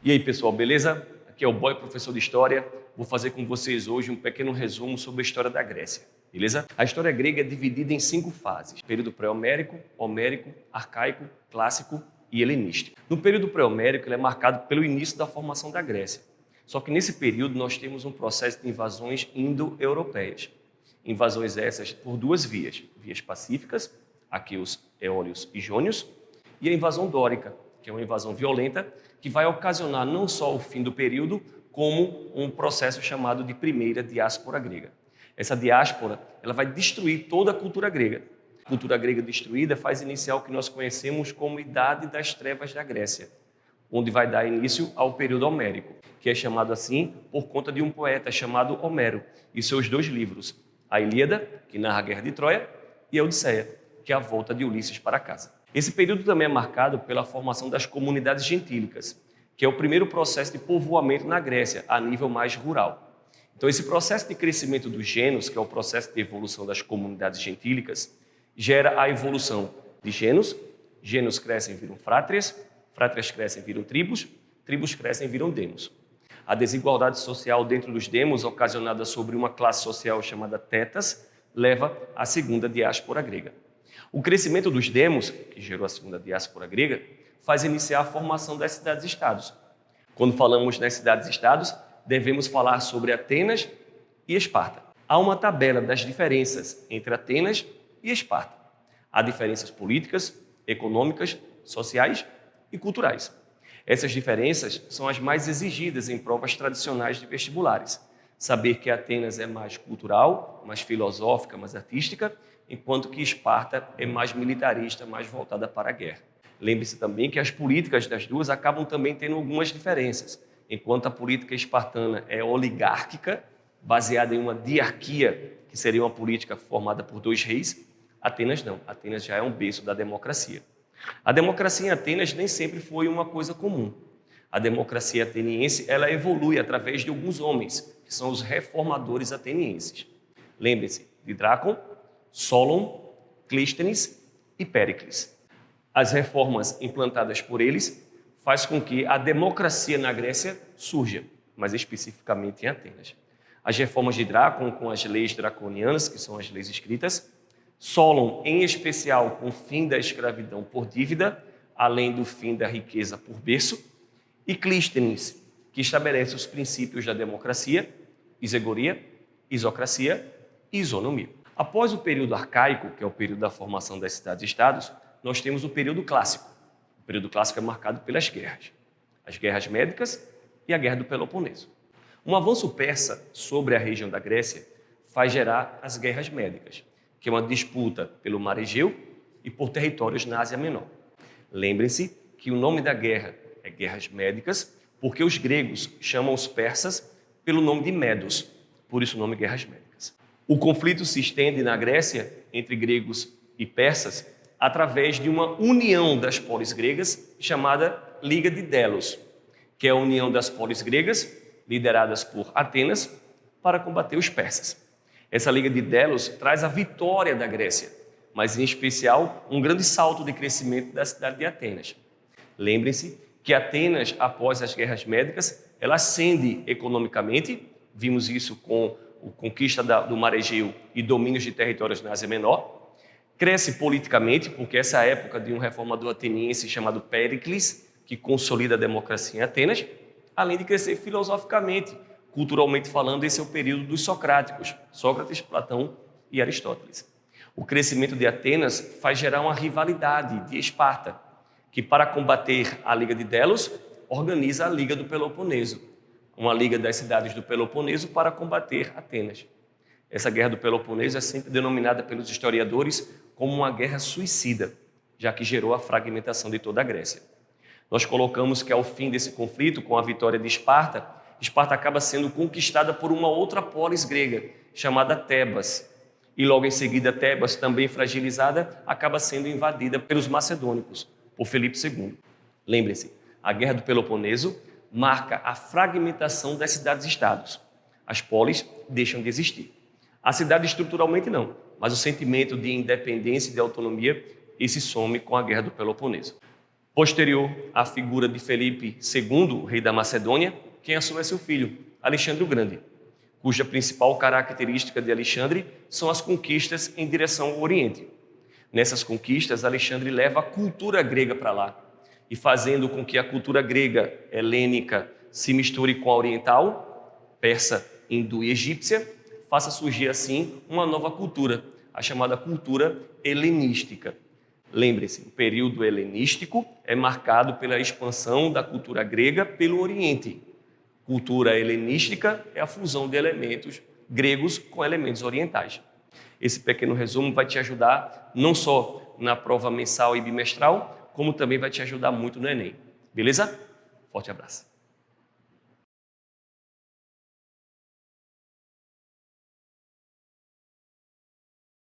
E aí, pessoal, beleza? Aqui é o Boy, professor de História. Vou fazer com vocês hoje um pequeno resumo sobre a história da Grécia, beleza? A história grega é dividida em 5 fases: período pré-homérico, homérico, arcaico, clássico e helenístico. No período pré-homérico, ele é marcado pelo início da formação da Grécia. Só que nesse período nós temos um processo de invasões indo-europeias. Invasões essas por 2 vias: vias pacíficas, aqueus, eólios e jônios, e a invasão dórica, que é uma invasão violenta que vai ocasionar não só o fim do período, como um processo chamado de primeira diáspora grega. Essa diáspora ela vai destruir toda a cultura grega. A cultura grega destruída faz iniciar o que nós conhecemos como Idade das Trevas da Grécia, onde vai dar início ao período homérico, que é chamado assim por conta de um poeta chamado Homero e seus 2 livros, a Ilíada, que narra a Guerra de Troia, e a Odisseia, que é a volta de Ulisses para casa. Esse período também é marcado pela formação das comunidades gentílicas, que é o primeiro processo de povoamento na Grécia, a nível mais rural. Então, esse processo de crescimento dos gênos, que é o processo de evolução das comunidades gentílicas, gera a evolução de gênos. Gênos crescem e viram frátrias, frátrias crescem e viram tribos, tribos crescem e viram demos. A desigualdade social dentro dos demos, ocasionada sobre uma classe social chamada tetas, leva à segunda diáspora grega. O crescimento dos demos, que gerou a segunda diáspora grega, faz iniciar a formação das cidades-estados. Quando falamos nas cidades-estados, devemos falar sobre Atenas e Esparta. Há uma tabela das diferenças entre Atenas e Esparta. Há diferenças políticas, econômicas, sociais e culturais. Essas diferenças são as mais exigidas em provas tradicionais de vestibulares. Saber que Atenas é mais cultural, mais filosófica, mais artística, enquanto que Esparta é mais militarista, mais voltada para a guerra. Lembre-se também que as políticas das duas acabam também tendo algumas diferenças. Enquanto a política espartana é oligárquica, baseada em uma diarquia, que seria uma política formada por 2 reis, Atenas não. Atenas já é um berço da democracia. A democracia em Atenas nem sempre foi uma coisa comum. A democracia ateniense ela evolui através de alguns homens, que são os reformadores atenienses. Lembre-se de Drácon, Solon, Clístenes e Péricles. As reformas implantadas por eles faz com que a democracia na Grécia surja, mas especificamente em Atenas. As reformas de Drácon, com as leis draconianas, que são as leis escritas, Solon, em especial, com o fim da escravidão por dívida, além do fim da riqueza por berço, e Clístenes, que estabelece os princípios da democracia, isegoria, isocracia e isonomia. Após o período arcaico, que é o período da formação das cidades-estados, nós temos o período clássico. O período clássico é marcado pelas guerras. As guerras médicas e a Guerra do Peloponeso. Um avanço persa sobre a região da Grécia faz gerar as guerras médicas, que é uma disputa pelo mar Egeu e por territórios na Ásia Menor. Lembrem-se que o nome da guerra é Guerras Médicas, porque os gregos chamam os persas pelo nome de Medos, por isso o nome Guerras Médicas. O conflito se estende na Grécia entre gregos e persas através de uma união das polis gregas chamada Liga de Delos, que é a união das polis gregas, lideradas por Atenas, para combater os persas. Essa Liga de Delos traz a vitória da Grécia, mas em especial um grande salto de crescimento da cidade de Atenas. Lembrem-se que Atenas, após as guerras médicas, ela ascende economicamente, vimos isso com a conquista do mar Egeu e domínios de territórios na Ásia Menor, cresce politicamente, porque essa é a época de um reformador ateniense chamado Péricles, que consolida a democracia em Atenas, além de crescer filosoficamente, culturalmente falando, esse é o período dos socráticos, Sócrates, Platão e Aristóteles. O crescimento de Atenas faz gerar uma rivalidade de Esparta, que para combater a Liga de Delos, organiza a Liga do Peloponeso, uma liga das cidades do Peloponeso para combater Atenas. Essa guerra do Peloponeso é sempre denominada pelos historiadores como uma guerra suicida, já que gerou a fragmentação de toda a Grécia. Nós colocamos que ao fim desse conflito, com a vitória de Esparta, Esparta acaba sendo conquistada por uma outra polis grega, chamada Tebas. E logo em seguida, Tebas, também fragilizada, acaba sendo invadida pelos macedônicos, por Filipe II. Lembrem-se, a Guerra do Peloponeso marca a fragmentação das cidades-estados. As polis deixam de existir. A cidade estruturalmente não, mas o sentimento de independência e de autonomia, esse some com a Guerra do Peloponeso. Posterior à figura de Felipe II, rei da Macedônia, quem assume é seu filho, Alexandre o Grande, cuja principal característica de Alexandre são as conquistas em direção ao Oriente. Nessas conquistas, Alexandre leva a cultura grega para lá, e fazendo com que a cultura grega helênica se misture com a oriental, persa, hindu e egípcia, faça surgir assim uma nova cultura, a chamada cultura helenística. Lembre-se, o período helenístico é marcado pela expansão da cultura grega pelo Oriente. Cultura helenística é a fusão de elementos gregos com elementos orientais. Esse pequeno resumo vai te ajudar não só na prova mensal e bimestral, como também vai te ajudar muito no Enem. Beleza? Forte abraço.